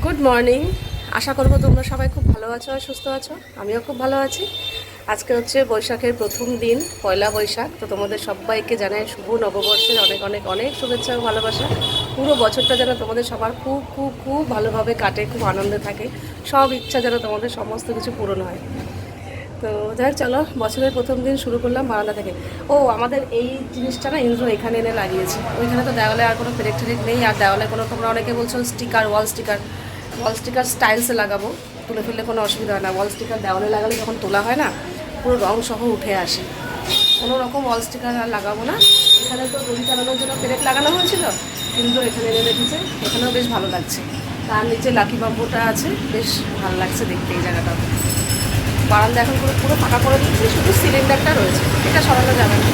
Good morning. আশা করবো তোমরা সবাই খুব ভালো আছো আর সুস্থ আছো। আমিও খুব ভালো আছি। আজকে হচ্ছে বৈশাখের প্রথম দিন, পয়লা বৈশাখ। তো তোমাদের সবাইকে জানাই শুভ নববর্ষের অনেক অনেক অনেক শুভেচ্ছা ও ভালোবাসা। পুরো বছরটা যেন তোমাদের সবার খুব খুব খুব ভালোভাবে কাটে, খুব আনন্দে থাকে, সব ইচ্ছা যেন তোমাদের সমস্ত কিছু পূরণ হয়। তো যাই হোক, চলো বছরের প্রথম দিন শুরু করলাম বারান্দা থেকে। ও আমাদের এই জিনিসটা না ইন্দ্র এখানে এনে লাগিয়েছি। ওইখানে তো দেওয়ালে আর কোনো ফেরেক টেরেক নেই, আর দেওয়ালে কোনো, তোমরা অনেকে বলছো স্টিকার, ওয়াল স্টিকার স্টাইলসে লাগাবো, তুলে ফেললে কোনো অসুবিধা হয় না। ওয়াল স্টিকার দেওয়ালে লাগালে যখন তোলা হয় না, পুরো রং সহ উঠে আসে। কোনো রকম ওয়াল স্টিকার আর লাগাবো না। এখানে তো দড়ি চালানোর জন্য পেরেক লাগানো হয়েছিল, কিন্তু এখানে এনে রেখেছে, এখানেও বেশ ভালো লাগছে। তার নিচে লাকি বাম্বুটা আছে, বেশ ভালো লাগছে দেখতে এই জায়গাটা। বারান্দা এখন পুরো পুরো ফাঁকা করে দিচ্ছি, শুধু সিলিন্ডারটা রয়েছে, এটা সরানো যাবে না।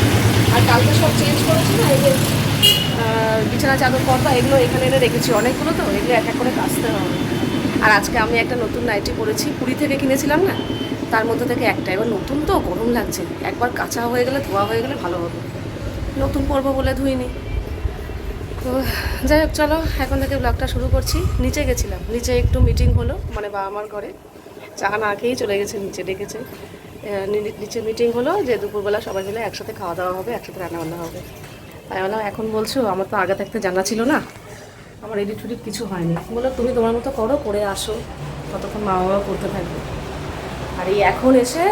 আর কালকে সব চেঞ্জ করেছি না, এই যে বিছানা চাদর পর্দা এগুলো এখানে এনে রেখেছি অনেকগুলো, তো এগুলো এক এক করে কাচতে হবে। আর আজকে আমি একটা নতুন নাইটি পরেছি, পুরী থেকে কিনেছিলাম না, তার মধ্যে থেকে একটা। এবার নতুন তো গরম লাগছে, একবার কাঁচা হয়ে গেলে, ধোয়া হয়ে গেলে ভালো হবে। নতুন পরবো বলে ধুইনি। তো যাই হোক, চলো এখন থেকে ব্লগটা শুরু করছি। নিচে গেছিলাম, নিচে একটু মিটিং হলো, মানে বাবা মার ঘরে। চা না খেয়েই চলে গেছে, নিচে ডেকেছে। নিচে মিটিং হলো যে দুপুরবেলা সবাই মিলে একসাথে খাওয়া দাওয়া হবে, একসাথে রান্নাবান্না হবে। তাই বললাম এখন বলছো, আমার তো আগে থাকতে জানা ছিল না, আমার এডিট ফেডিট কিছু হয়নি। বললো তুমি তোমার মতো করো, করে আসো, ততক্ষণ মা বাবা করতে থাকবে। আর এই এখন এসে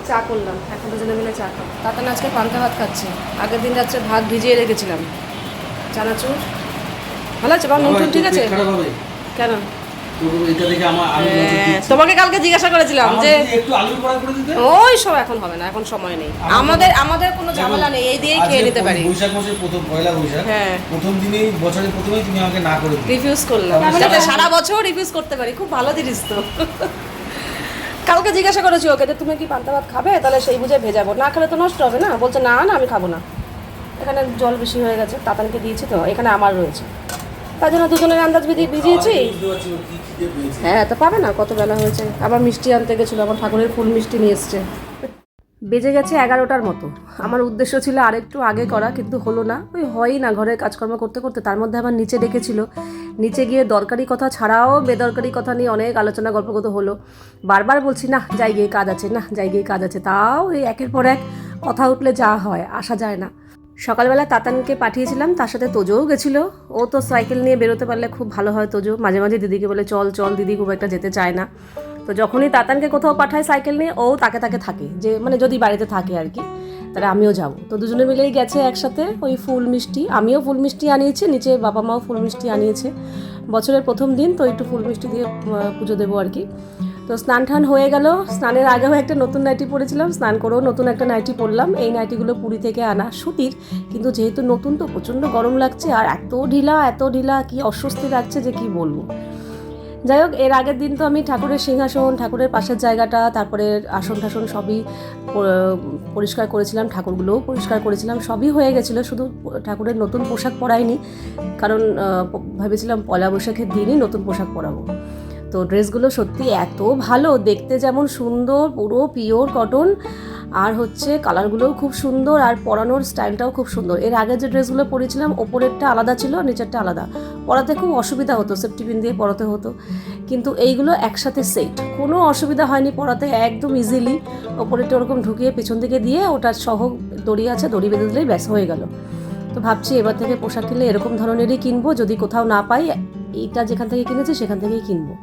চা করলাম, এখন দুজনে মিলে চা খাবো। তাতে আজকে পান্তা ভাত খাচ্ছে। আগের দিন রাত্রে ভাত ভিজিয়ে রেখেছিলাম, চানাচুর। ভালো আছে বা নুন ঠিক আছে? কেন তোমাকে কালকে জিজ্ঞাসা করেছিলাম যে ওই সব এখন হবে না, এখন সময় নেই আমাদের কোনো ঝামেলা নেই, এই দিয়েই খেয়ে নিতে পারি। বৈশাখ মাসের প্রথম পয়লা বৈশাখ, হ্যাঁ, প্রথম দিনেই বছরের প্রথমেই তুমি আমাকে না করে রিফিউজ করলাম, যাতে সারা বছর রিফিউজ করতে পারি। খুব ভালো জিনিস তো। কালকে জিজ্ঞাসা করেছি ওকে যে তুমি কি পান্তা ভাত খাবে, তাহলে সেই বুঝে ভেজাবো, না খেলে তো নষ্ট হবে না। বলছে না না আমি খাবো না, এখানে জল বেশি হয়ে গেছে, তাতানকে দিয়েছি তো, এখানে আমার রয়েছে, তার জন্য দুজনের আন্দাজ ভিজিয়েছি। হ্যাঁ তো পাবে না, কত বেলা হয়েছে। আবার মিষ্টি আনতে গেছিলো, আমার ঠাকুরের ফুল মিষ্টি নিয়ে এসছে। বেজে গেছে 11টার মতো। আমার উদ্দেশ্য ছিল আরেকটু আগে করা, কিন্তু হলো না, ওই হয়ই না ঘরের কাজকর্ম করতে করতে। তার মধ্যে আবার নিচে ডেকেছিল, নিচে গিয়ে দরকারি কথা ছাড়াও বেদরকারি কথা নিয়ে অনেক আলোচনা গল্পগত হলো। বারবার বলছি না যাই গিয়ে কাজ আছে, না যাই গিয়ে কাজ আছে, তাও এই একের পর এক কথা উঠলে যা হয়, আসা যায় না। সকালবেলা তাতানকে পাঠিয়েছিলাম, তার সাথে তোজোও গেছিলো। ও তো সাইকেল নিয়ে বেরোতে পারলে খুব ভালো হয়। তোজো মাঝে মাঝে দিদিকে বলে চল চল, দিদি খুব একটা যেতে চায় না। তো যখনই তাতানকে কোথাও পাঠায় সাইকেল নিয়ে, ও তাকে থাকে, যে মানে যদি বাড়িতে থাকে আর কি, তাহলে আমিও যাব। তো দুজনে মিলেই গেছে একসাথে। ওই ফুল মিষ্টি, আমিও ফুল মিষ্টি আনিয়েছি, নিচে বাবা মাও ফুল মিষ্টি আনিয়েছে। বছরের প্রথম দিন তো একটু ফুল মিষ্টি দিয়ে পুজো দেবো আর কি। তো স্নান টান হয়ে গেল। স্নানের আগেও একটা নতুন নাইটি পরেছিলাম, স্নান করেও নতুন একটা নাইটি পরলাম। এই নাইটিগুলো পুরী থেকে আনা, সুতির, কিন্তু যেহেতু নতুন তো প্রচণ্ড গরম লাগছে, আর এত ঢিলা কি অস্বস্তি লাগছে যে কি বলবো। যাই হোক, এর আগের দিন তো আমি ঠাকুরের সিংহাসন, ঠাকুরের পাশের জায়গাটা, তারপরে আসন টাসন সবই পরিষ্কার করেছিলাম, ঠাকুরগুলোও পরিষ্কার করেছিলাম, সবই হয়ে গেছিলো। শুধু ঠাকুরের নতুন পোশাক পরাইনি, কারণ ভেবেছিলাম পয়লা বৈশাখের দিনই নতুন পোশাক পরাবো। তো ড্রেসগুলো সত্যি এত ভালো দেখতে, যেমন সুন্দর, পুরো পিওর কটন, আর হচ্ছে কালারগুলোও খুব সুন্দর, আর পরানোর স্টাইলটাও খুব সুন্দর। এর আগে যে ড্রেসগুলো পরেছিলাম, ওপরেরটা আলাদা ছিল, নিচেরটা আলাদা, পরাতে খুব অসুবিধা হতো, সেফটি পিন দিয়ে পরাতে হতো। কিন্তু এইগুলো একসাথে সেট, কোনো অসুবিধা হয়নি পরাতে, একদম ইজিলি। ওপরেরটা ওরকম ঢুকিয়ে পেছন থেকে দিয়ে, ওটার সহ দড়ি আছে, দড়ি বেঁধে দিলেই ব্যাস হয়ে গেল। তো ভাবছি এবার থেকে পোশাক কিনলে এরকম ধরনেরই কিনবো, যদি কোথাও না পাই এইটা যেখান থেকে কিনেছি সেখান থেকেই কিনবো।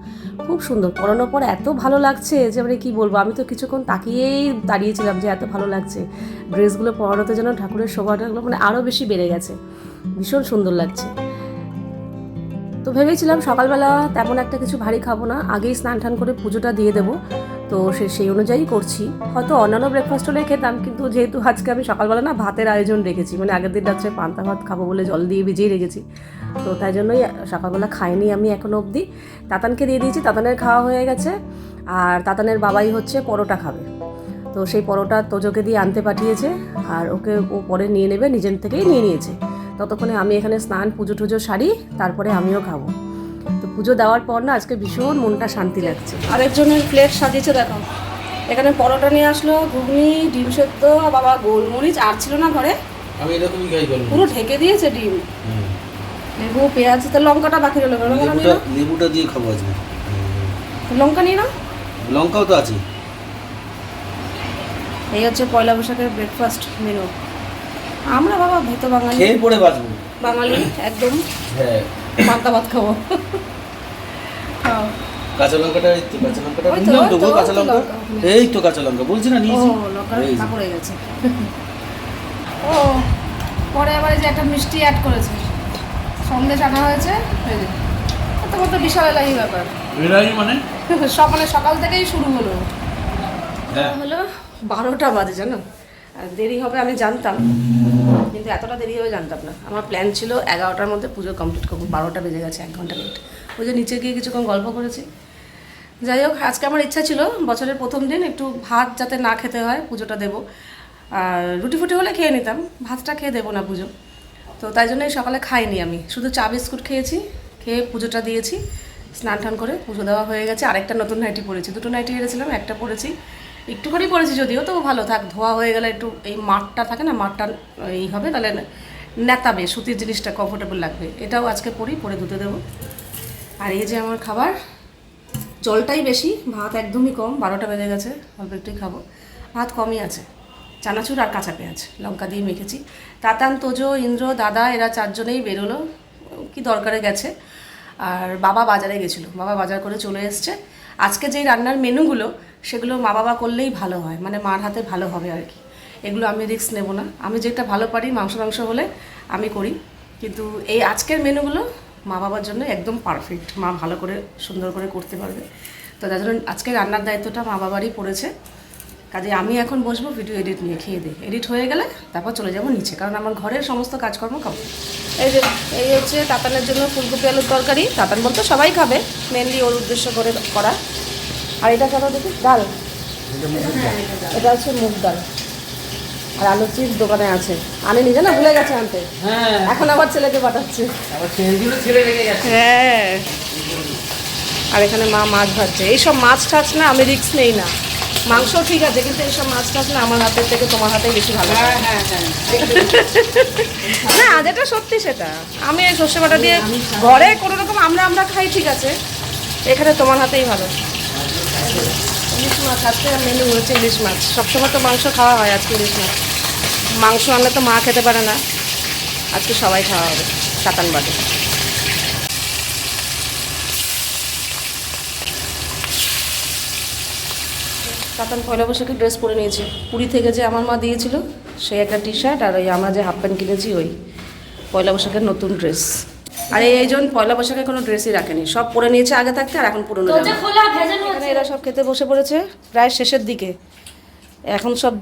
খুব সুন্দর, পরানোর পর এত ভালো লাগছে যে মানে কী বলবো। আমি তো কিছুক্ষণ তাকিয়েই দাঁড়িয়েছিলাম যে এত ভালো লাগছে ড্রেসগুলো পরানোতে, যেন ঠাকুরের শোভাটাগুলো মানে আরও বেশি বেড়ে গেছে, ভীষণ সুন্দর লাগছে। তো ভেবেছিলাম সকালবেলা তেমন একটা কিছু ভারী খাবো না, আগেই স্নান টান করে পুজোটা দিয়ে দেবো। তো সেই অনুযায়ী করছি। হয়তো অন্যান্য ব্রেকফাস্ট হলে খেতাম, কিন্তু যেহেতু আজকে আমি সকালবেলা না ভাতের আয়োজন রেখেছি, মানে আগের দিন রাত্রে পান্তা ভাত খাবো বলে জল দিয়ে ভিজিয়ে রেখেছি, তো তাই জন্যই সকালবেলা খাইনি আমি এখনো অবধি। তাতানকে দিয়ে দিয়েছি, তাতানের খাওয়া হয়ে গেছে। আর তাতানের বাবাই হচ্ছে পরোটা খাবে, তো সেই পরোটা তোজোকে দিয়ে আনতে পাঠিয়েছে, আর ওকে ও পরে নিয়ে নেবে, নিজের থেকেই নিয়ে নিয়েছে। ততক্ষণে আমি এখানে স্নান পুজো টুজো সারি, তারপরে আমিও খাবো। তো পুজো দেওয়ার পর না আজকে ভীষণ মনটা শান্তি লাগছে। আরেকজনের প্লেট সাজিয়েছে দেখো, এখানে পরোটা নিয়ে আসলো, ঘুগনি, ডিম সেদ্ধ, বাবা গোলমরিচ আর ছিল না ঘরে, আমি এরকমই খাই, পুরো ঢেকে দিয়েছে ডিম। লেবু পেঁয়াজ তো লঙ্কাটা বাকি রইলো, লঙ্কা নিয়ে নাও। লেবুটা দিয়ে খাবো আজকে। লঙ্কা নিয়ে নাও। লঙ্কাও তো আছে। এই হচ্ছে পয়লা বৈশাখের ব্রেকফাস্ট মেনু। আমরা বাবা ভীত বাঙালি, খেয়ে পরে বাঁচবো। বাঙালি একদম হ্যাঁ, পান্তা ভাত খাবো। খাও। কাঁচা লঙ্কাটা এই তো, কাঁচা লঙ্কাটা ওই তো, নিলাম তো ওই তো, গো, কাঁচা ওই তো লঙ্কা। লঙ্কা। এই তো কাঁচা লঙ্কা বলছি না, ও নিয়েছি। লঙ্কার এই যে। কাপড় হয়ে গেছে। ও পরে আবার এই যে একটা মিষ্টি অ্যাড করেছে, সন্দেশ আনা হয়েছে। এই যে তোমার তো বিশাল এলাহি ব্যাপার। এরাই মানে? মানে সকাল থেকেই শুরু হলো। হ্যাঁ। হলো 12টা বাজে, জানো। আর দেরি হবে আমি জানতাম, কিন্তু এতটা দেরি হবে জানতাম না। আমার প্ল্যান ছিল 11টার মধ্যে পুজো কমপ্লিট করবো, 12টা বেজে গেছে, 1 ঘন্টা লেট। ওই যে নিচে গিয়ে কিছুক্ষণ গল্প করেছি। যাই হোক, আজকে আমার ইচ্ছা ছিল বছরের প্রথম দিন একটু ভাত যাতে না খেতে হয়, পুজোটা দেবো। আর রুটি ফুটি হলে খেয়ে নিতাম, ভাতটা খেয়ে দেবো না পুজো। তো তাই জন্যই সকালে খাইনি, আমি শুধু চা বিস্কুট খেয়েছি, খেয়ে পুজোটা দিয়েছি। স্নান টান করে পুজো দেওয়া হয়ে গেছে। আরেকটা নতুন নাইটি পরেছি, 2টো নাইটি এনেছিলাম, একটা পরেছি, একটুখানি পরেছি যদিও, তো ভালো থাক, ধোয়া হয়ে গেলে একটু এই মাঠটা থাকে না, মাঠটা এই হবে, তাহলে নেতাবে, সুতির জিনিসটা কমফোর্টেবল লাগবে। এটাও আজকে পরে ধুতে দেবো। আর এই যে আমার খাবার, জলটাই বেশি, ভাত একদমই কম, 12টা বেজে গেছে, অল্প একটুই খাবো। ভাত কমই আছে, চানাচুর আর কাঁচা পেঁয়াজ লঙ্কা দিয়ে মেখেছি। তাতান, তোজো, ইন্দ্র, দাদা এরা 4 জনেই বেরোলো, কি দরকারে গেছে। আর বাবা বাজারে গেছিলো, বাবা বাজার করে চলে এসছে। আজকে যেই রান্নার মেনুগুলো সেগুলো মা বাবা করলেই ভালো হয়, মানে মার হাতে ভালো হবে আর কি। এগুলো আমি রিস্ক নেব না, আমি যেটা ভালো পারি, মাংস হলে আমি করি, কিন্তু এই আজকের মেনুগুলো মা বাবার জন্য একদম পারফেক্ট, মা ভালো করে সুন্দর করে করতে পারবে। তো তার জন্য আজকে রান্নার দায়িত্বটা মা বাবারই পড়েছে। কাজে আমি এখন বসবো ভিডিও এডিট নিয়ে, খেয়ে দিয়ে এডিট হয়ে গেলে তারপর চলে যাব নিচে, কারণ আমার ঘরের সমস্ত কাজকর্ম খাবো। এই যে এই হচ্ছে তাতানের জন্য ফুলকপি আলুর তরকারি। তাতান বলতে সবাই খাবে, মেনলি ওর উদ্দেশ্য করে করা। আর এটা কেন দেখি ডাল, এটা হচ্ছে মুগ ডাল। আর আলু চিপস দোকানে আছে, আনে নিজে না, ভুলে গেছে আনতে, এখন আবার ছেলেকে পাঠাচ্ছে। হ্যাঁ, আর এখানে মা মাছ ভাজছে। এইসব মাছ টাছ না আমি রিস্ক নেই না, মাংস ঠিক আছে, কিন্তু এইসব মাছ টাছ না আমার হাতের থেকে তোমার হাতেই বেশি ভালো। না যেটা সত্যি সেটা, আমি এই সর্ষে বাটা দিয়ে ঘরে কোনো রকম আমরা খাই, ঠিক আছে, এখানে তোমার হাতেই ভালো। ইলিশ মাছ আজকে মেনু হয়েছে, ইলিশ মাছ। সবসময় তো মাংস খাওয়া হয়, আজকে ইলিশ মাছ। মাংস আনলে তো মা খেতে পারে না, আজকে সবাই খাওয়া হবে তাতান বাদে। তাতান পয়লা বৈশাখে ড্রেস পরে নিয়েছি, পুরী থেকে যে আমার মা দিয়েছিল সেই একটা টি শার্ট, আর ওই আমরা যে হাফ প্যান্ট কিনেছি ওই পয়লা বৈশাখের নতুন ড্রেস। আর এইজন পয়লা বৈশাখে কোনো ড্রেসই রাখেনি, সব পরে নিয়েছে আগে থাকতে, আর এখন পুরনো জামা। এরা সব খেতে বসে পড়েছে প্রায় শেষের দিকে, এখন সব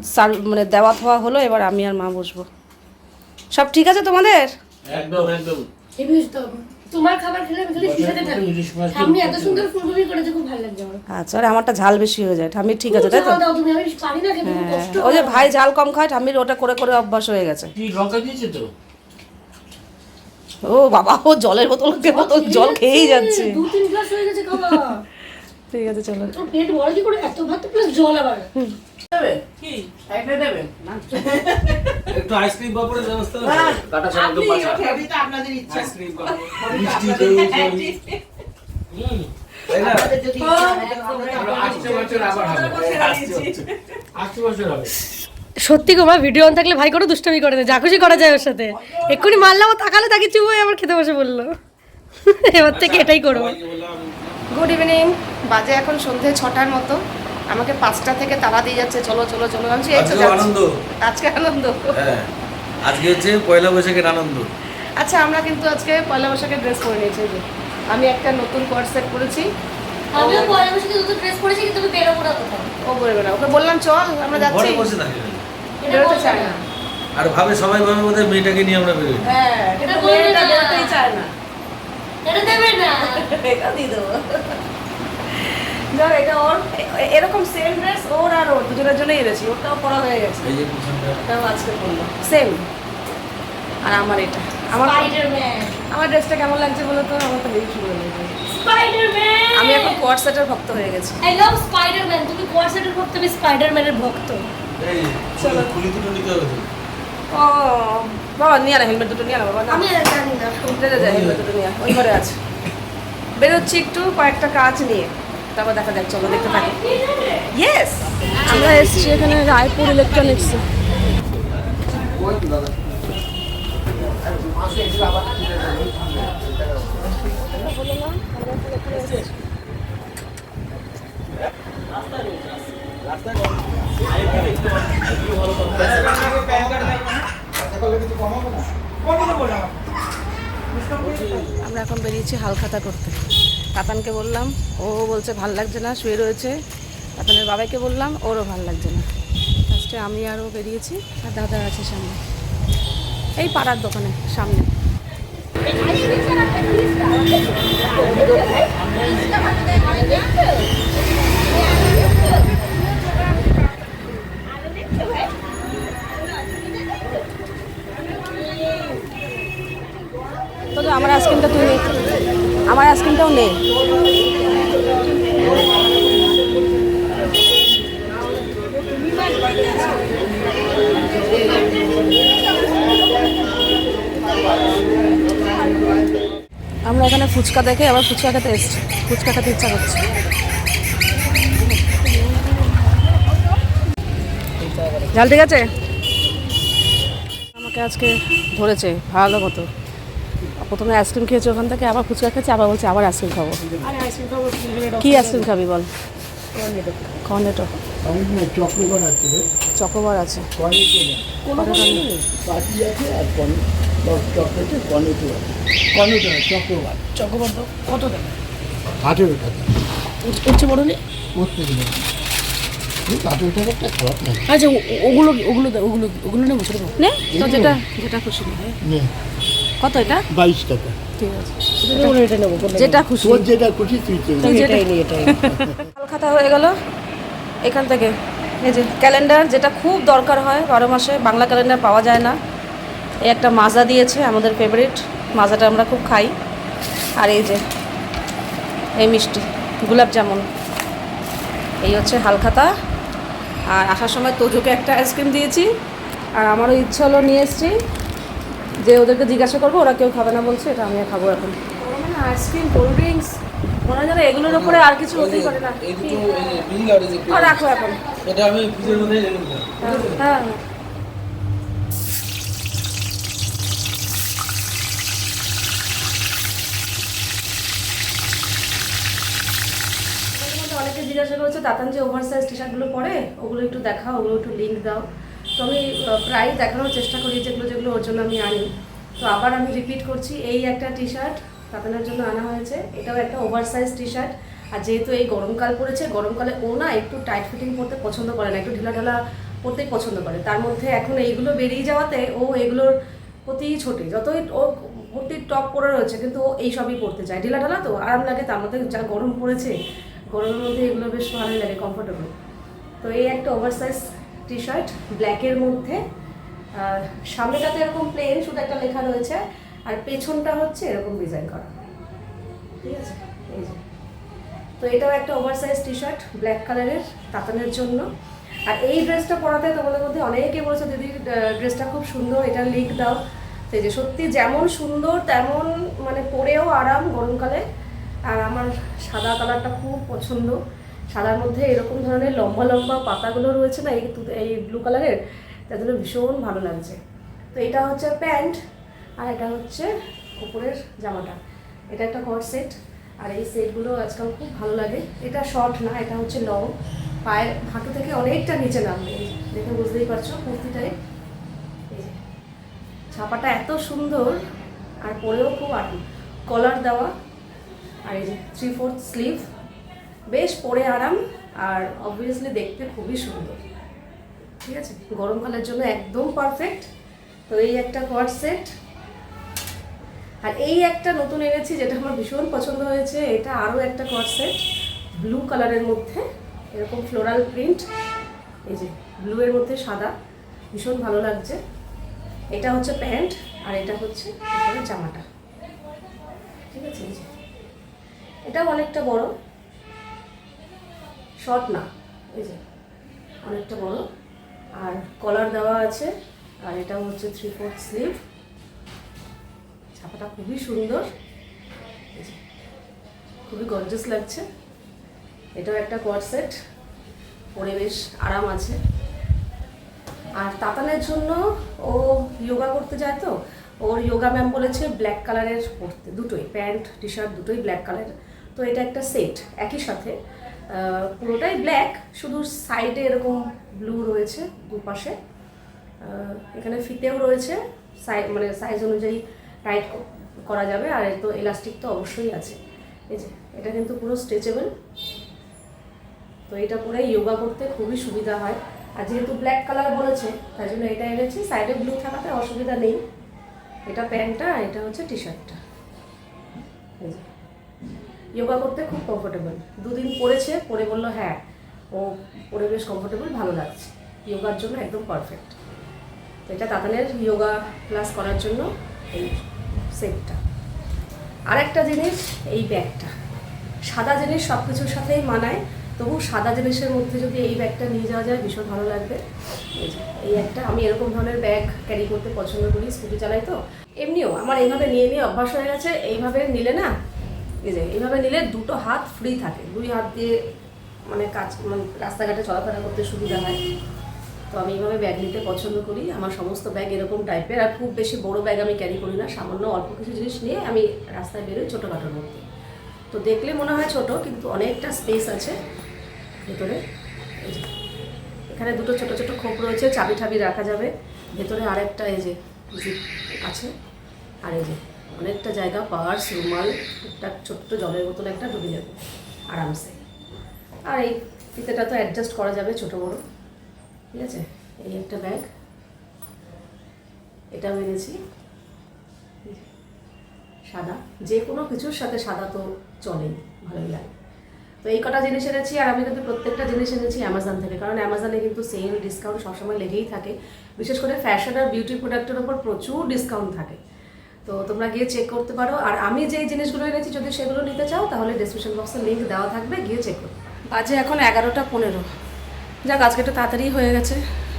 মানে দেওয়া থাওয়া হলো, এবার আমি আর মা বসবো। সব ঠিক আছে তোমাদের? একদম একদম। তোমার খাবার খেলে আমি খালি শিখাতে থাকি। ঠাম্মি এত সুন্দর ফুলকপি করেছে, খুব ভালো লাগছে আমার। আচ্ছা, আর আমারটা ঝাল বেশি হয়ে যায়, ঠাম্মি ঠিক আছে তাই তো? দাও তুমি, আমি পারি না খেতে, খুব কষ্ট। ওই যে ভাই ঝাল কম খায়, ঠাম্মির ওটা করে করে অভ্যাস হয়ে গেছে। কি লঙ্কা দিয়েছে তো? ও বাবা, ও জলের বোতল জল খেয়েই যাচ্ছে। 2-3 গ্লাস হয়ে গেছে খাওয়া। ঠিক আছে চলো। তোর পেট বড় কি করে, এত ভাত প্লাস জল আবার। দেবে কি একটা দেবে একটু আইসক্রিম বাপরের ব্যবস্থা আছে? কাটা ছাড়া তো বাঁচা আপনাদের ইচ্ছা আইসক্রিম বাপর, মিষ্টি দই দই। তাই না? আসছে বছর আবার হবে আসছে বছর হবে। সত্যি গো মা, ভিডিও অন থাকলে ভাই কোনো দুষ্টামি করে না, যা খুশি করা যায় ওর সাথে। এক্ষুনি মারলাম, ও তাকালে তাকে চুপ হয়ে আবার খেতে বসে বললো। এবার থেকে এটাই করবো। সবাইকে বললাম গুড ইভিনিং, বাজে এখন সন্ধে 6টার মতো। আমাকে 5টা থেকে তাড়া দিয়ে যাচ্ছে, চলো চলো চলো। আমি এই তো আজকে যাচ্ছি। আনন্দ। আজকে আনন্দ। হ্যাঁ, আজকে হচ্ছে পয়লা বৈশাখের আনন্দ। আচ্ছা, আমরা কিন্তু আজকে পয়লা বৈশাখের ড্রেস পরে নিয়েছি। এই যে আমি একটা নতুন কোয়ার্ট সেট করেছি, আমিও পয়লা বৈশাখে দুটো ড্রেস পরেছি, কিন্তু আমি বেরোবো না কোথাও। ও বলবে না, ওকে বললাম চল আমরা যাচ্ছি, ঘরে বসে থাকে এটা বেরোতে বলবে চায় না। না। আর ভাবে সবাই ভাবে বোধহয় মেয়েটাকে নিয়ে আমরা বেরোই। হ্যাঁ, এটা এটা বলবে মেয়েটা না। বেরোতেই চায় না। এটা দেবে না। এটা দিয়ে দেবো। ধর এটা ওর, এরকম সেম ড্রেস ওর আর ওর দুজনের জন্যই এনেছি, ওটাও পরা হয়ে গেছে, এই যে পিছনটা এটাও আজকে পরলো সেম। আর আমার এটা, স্পাইডারম্যান। আমার ড্রেসটা কেমন লাগছে বলো তো? আমার তো বেশি সুন্দর লাগছে। স্পাইডারম্যান। আমি এখন কোয়ার্ট সেটের ভক্ত হয়ে গেছি। I love Spiderman. তুমি কোয়ার্সেটের ভক্ত, আমি স্পাইডারম্যানের ভক্ত। এই চলো। খুলি দুটো নিতে হবে তো। ও বাবা নিয়ে আনা হেলমেট দুটো নিয়ে আনা বাবা না আমি আর জানি না যায় হেলমেট দুটো নিয়ে ওই ঘরে আছে বেরোচ্ছি একটু কয়েকটা কাজ নিয়ে তারপর দেখা যাক চলো দেখতে থাকি ইয়েস আমরা এসেছি এখানে রায়পুর ইলেকট্রনিক্সে আমরা এখন বেরিয়েছি হালখাতা করতে কাতানকে বললাম ও বলছে ভাল লাগছে না শুয়ে রয়েছে কাতানের বাবাকে বললাম ওরও ভাল লাগছে না ফার্স্টে আমি আর ও বেরিয়েছি আর দাদা আছে সামনে এই পাড়ার দোকানে সামনে তো আমার আইসক্রিমটা তুই নে আমার আইসক্রিমটাও নে আমরা এখানে ফুচকা দেখে আবার ফুচকা খেতে এসেছি ফুচকা খেতে ইচ্ছা করছে ঝাল ঠিক আছে আমাকে আজকে ধরেছে ভালো মতো প্রথমে আইসক্রিম খেয়েছি ওখান থেকে আবার ফুচকা খেয়েছি আবার বলছে আবার আইসক্রিম খাবো কি আইসক্রিম খাবি বল কর্নেটো চকোবার আছে চকোবার তো কত টাকা 18 টাকা উঠছে বড় নেই প্রত্যেকদিন 18 টাকাটা খারাপ না আচ্ছা ওগুলো ওগুলো ওগুলো ওগুলো নেবো ছোটো নে তো যেটা যেটা খুশি নেবে নে কত এটা 22 টাকা ঠিক আছে এটা নেবো যেটা খুশি তোর যেটা খুশি তুই এটাই নিয়ে এটাই খাতা হয়ে গেল এখান থেকে এই যে ক্যালেন্ডার যেটা খুব দরকার হয় 12 মাসে বাংলা ক্যালেন্ডার পাওয়া যায় না এই একটা মাজা দিয়েছে আমাদের ফেভারিট মাজাটা আমরা খুব খাই আর এই যে এই মিষ্টি গোলাপ জামুন এই হচ্ছে হালখাতা আর আসার সময় তোজোকে একটা আইসক্রিম দিয়েছি আর আমারও ইচ্ছা হলো নিয়ে এসেছি যে ওদেরকে জিজ্ঞাসা করবো ওরা কেউ খাবে না বলছে এটা আমি খাবো এখন আইসক্রিম কোল্ড ড্রিঙ্কস মনে হয় যেন এগুলোর উপরে আর কিছু হতেই পারে না রাখো এখন এটা আমি ফ্রিজের মধ্যে রেখে দিলাম হ্যাঁ অনেকে জিজ্ঞাসা করেছে তাতান যে ওভার সাইজ টি শার্টগুলো পরে ওগুলো একটু দেখাও ওগুলো একটু লিঙ্ক দাও তো আমি প্রায় দেখানোর চেষ্টা করি যেগুলো যেগুলো ওর জন্য আমি আনি তো আবার আমি রিপিট করছি এই একটা টি শার্ট তাতানের জন্য আনা হয়েছে এটাও একটা ওভার সাইজ টি শার্ট আর যেহেতু এই গরমকাল পড়েছে গরমকালে ও না একটু টাইট ফিটিং পরতে পছন্দ করে না একটু ঢিলাঢালা পরতেই পছন্দ করে তার মধ্যে এখন এইগুলো বেরিয়ে যাওয়াতে ও এগুলোর প্রতি ছোটে যতই ও ভর্তি টপ পরে রয়েছে কিন্তু ও এইসবই পরতে চায় ঢিলাঢালা তো আরাম লাগে তার মধ্যে যা গরম পড়েছে গরমের মধ্যে এগুলো বেশ ভালোই লাগে কমফোর্টেবল তো এই একটা ওভার সাইজ টি শার্ট ব্ল্যাকের মধ্যে সামনেটাতে এরকম প্লেন শুধু একটা লেখা রয়েছে আর পেছনটা হচ্ছে এরকম ডিজাইন করা ঠিক আছে এই যে তো এটাও একটা over size T shirt black কালারের তাতানের জন্য আর এই ড্রেসটা পরাতে তোমাদের মধ্যে অনেকে বলেছে দিদি ড্রেসটা খুব সুন্দর এটা লিঙ্ক দাও সেই যে সত্যি যেমন সুন্দর তেমন মানে পরেও আরাম গরমকালে আর আমার সাদা কালারটা খুব পছন্দ সাদার মধ্যে এরকম ধরনের লম্বা লম্বা পাতাগুলো রয়েছে না এই ব্লু কালারের তার জন্য ভীষণ ভালো লাগছে তো এটা হচ্ছে প্যান্ট আর এটা হচ্ছে উপরের জামাটা এটা একটা কট সেট আর এই সেটগুলো আজকাল খুব ভালো লাগে এটা শর্ট না এটা হচ্ছে লং পায়ের হাঁটু থেকে অনেকটা নিচে নামবে দেখে বুঝতেই পারছো কুর্তিটাই এই যে ছাপাটা এত সুন্দর আর পরেও খুব কলার দেওয়া আর এই যে 3/4 স্লিভ বেশ পরে আরাম আর অবভিয়াসলি দেখতে খুবই সুন্দর ঠিক আছে গরমকালের জন্য একদম পারফেক্ট তো এই একটা কট সেট আর এই একটা নতুন এনেছি যেটা আমার ভীষণ পছন্দ হয়েছে এটা আরও একটা কট সেট ব্লু কালারের মধ্যে এরকম ফ্লোরাল প্রিন্ট এই যে ব্লু এর মধ্যে সাদা ভীষণ ভালো লাগছে এটা হচ্ছে প্যান্ট আর এটা হচ্ছে উপরের জামাটা ঠিক আছে এই যে এটাও অনেকটা বড় শর্ট না এই যে অনেকটা বড় আর কলার দেওয়া আছে আর এটাও হচ্ছে 3/4 স্লিভ। ছাপাটা খুবই সুন্দর, এই যে, খুবই গর্জিয়াস লাগছে। এটাও একটা কোয়ার্ড সেট, পরে বেশ আরাম আছে। আর তাতানের জন্য ও যোগা করতে যায়, তো ওর যোগা ম্যাম বলেছে ব্ল্যাক কালারের পরতে, দুটোই প্যান্ট টি শার্ট দুটোই ব্ল্যাক কালারের। তো এটা একটা সেট একই সাথে, পুরোটাই ব্ল্যাক, শুধু সাইডে এরকম ব্লু রয়েছে দুপাশে। এখানে ফিতেও রয়েছে, মানে সাইজ অনুযায়ী টাইট করা যাবে। আর তো এলাস্টিক তো অবশ্যই আছে। এই যে এটা কিন্তু পুরো স্ট্রেচেবল, তো এটা পরে যোগা করতে খুবই সুবিধা হয়। আর যেহেতু ব্ল্যাক কালার বলেছে তাই জন্য এটা এনেছি, সাইডে ব্লু থাকাতে অসুবিধা নেই। এটা প্যান্টটা, এটা হচ্ছে টি শার্টটা। এই যে যোগা করতে খুব কমফোর্টেবল। 2 দিন পরেছে, পরে বললো হ্যাঁ ও পরে বেশ কমফোর্টেবল, ভালো লাগছে, যোগার জন্য একদম পারফেক্ট। তো এটা তাতানের যোগা ক্লাস করার জন্য এই সেটটা। আর একটা জিনিস, এই ব্যাগটা সাদা জিনিস সব কিছুর সাথেই মানায়, তবু সাদা জিনিসের মধ্যে যদি এই ব্যাগটা নিয়ে যাওয়া যায় ভীষণ ভালো লাগবে। এই যে এই একটা, আমি এরকম ধরনের ব্যাগ ক্যারি করতে পছন্দ করি, স্কুটি চালাই তো। এমনিও আমার এইভাবে নিয়ে নিয়ে অভ্যাস হয়ে গেছে। এইভাবে নিলে না, এই যে এইভাবে নিলে দুটো হাত ফ্রি থাকে, 2 হাত দিয়ে মানে রাস্তাঘাটে চলাফেরা করতে সুবিধা হয়। তো আমি এইভাবে ব্যাগ নিতে পছন্দ করি। আমার সমস্ত ব্যাগ এরকম টাইপের, আর খুব বেশি বড় ব্যাগ আমি ক্যারি করি না, সামান্য অল্প কিছু জিনিস নিয়ে আমি রাস্তায় বেরোই ছোটোখাটোর মধ্যে। তো দেখলে মনে হয় ছোট, কিন্তু অনেকটা স্পেস আছে ভেতরে। এই যে এখানে দুটো ছোট ছোট খোপ রয়েছে, চাবি ঠাবি রাখা যাবে। ভেতরে আরেকটা এই যে জিপ আছে। আর এই যে অনেকটা জায়গা, পার্স, রুমাল, টুকটাক ছোট্ট জলের বোতল একটা ঢুকে যাবে আরামসে। আর এই ফিতেটা তো অ্যাডজাস্ট করা যাবে ছোট বড়, ঠিক আছে। এই একটা ব্যাগ, এটাও এনেছি সাদা, যে কোনো কিছুর সাথে সাদা তো চলেই, ভালোই লাগে। তো এই কটা জিনিস এনেছি। আর আমি কিন্তু প্রত্যেকটা জিনিস এনেছি অ্যামাজন থেকে, কারণ অ্যামাজনে কিন্তু সেল ডিসকাউন্ট সবসময় লেগেই থাকে, বিশেষ করে ফ্যাশন আর বিউটি প্রোডাক্টের ওপর প্রচুর ডিসকাউন্ট থাকে। তো তোমরা গিয়ে চেক করতে পারো। আর আমি যেই জিনিসগুলো এনেছি যদি সেগুলো নিতে চাও তাহলে ডেসক্রিপশন বক্সে লিঙ্ক দেওয়া থাকবে, গিয়ে চেক করো। বাজে এখন 11টা 15। যাক আজকে একটু তাড়াতাড়ি হয়ে গেছে।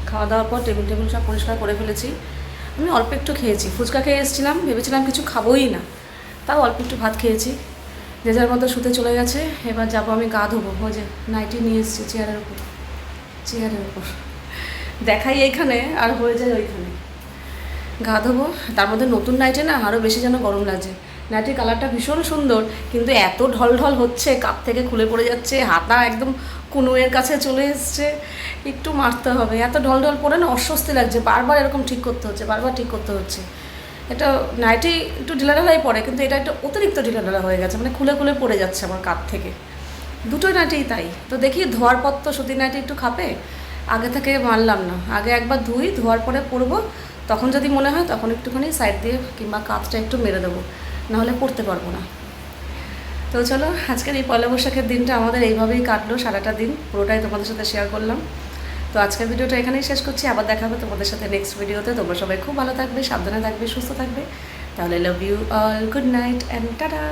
খাওয়া দাওয়ার পর টেবিল সব পরিষ্কার করে ফেলেছি। আমি অল্প একটু খেয়েছি, ফুচকা খেয়ে এসেছিলাম, ভেবেছিলাম কিছু খাবোই না, তাও অল্প একটু ভাত খেয়েছি। যে যার মতো শুতে চলে গেছে। এবার যাবো আমি গা ধোবো। ওই যে নাইটি নিয়ে এসেছি চেয়ারের উপর দেখাই এইখানে, আর হয়ে যায় ওইখানে। গা ধোবো, তার মধ্যে নতুন নাইটে না আরও বেশি যেন গরম লাগছে। নাইটির কালারটা ভীষণ সুন্দর, কিন্তু এত ঢলঢল হচ্ছে, কাপ থেকে খুলে পড়ে যাচ্ছে, হাতা একদম কুনুয়ের কাছে চলে এসছে, একটু মারতে হবে। এত ঢলঢল পরে না অস্বস্তি লাগছে, বারবার এরকম ঠিক করতে হচ্ছে। এটা নাইটি একটু ঢিলাঢালাই পড়ে, কিন্তু এটা একটু অতিরিক্ত ঢিলাঢালা হয়ে গেছে, মানে খুলে পড়ে যাচ্ছে আমার কাপ থেকে। দুটোই নাইটিই তাই। তো দেখি ধোয়ার পর তো সুতির নাইটি একটু খাপে, আগে থেকে মানলাম না, আগে একবার ধোয়ার পরে পরবো, তখন যদি মনে হয় তখন একটুখানি সাইড দিয়ে কিংবা কাঁচটা একটু মেরে দেবো, নাহলে পরতে পারবো না। তো চলো, আজকের এই পয়লা বৈশাখের দিনটা আমাদের এইভাবেই কাটলো, সারাটা দিন পুরোটাই তোমাদের সাথে শেয়ার করলাম। তো আজকের ভিডিওটা এখানেই শেষ করছি, আবার দেখা হবে তোমাদের সাথে নেক্সট ভিডিওতে। তোমরা সবাই খুব ভালো থাকবে, সাবধানে থাকবে, সুস্থ থাকবে। তাহলে love you all, good night and tata.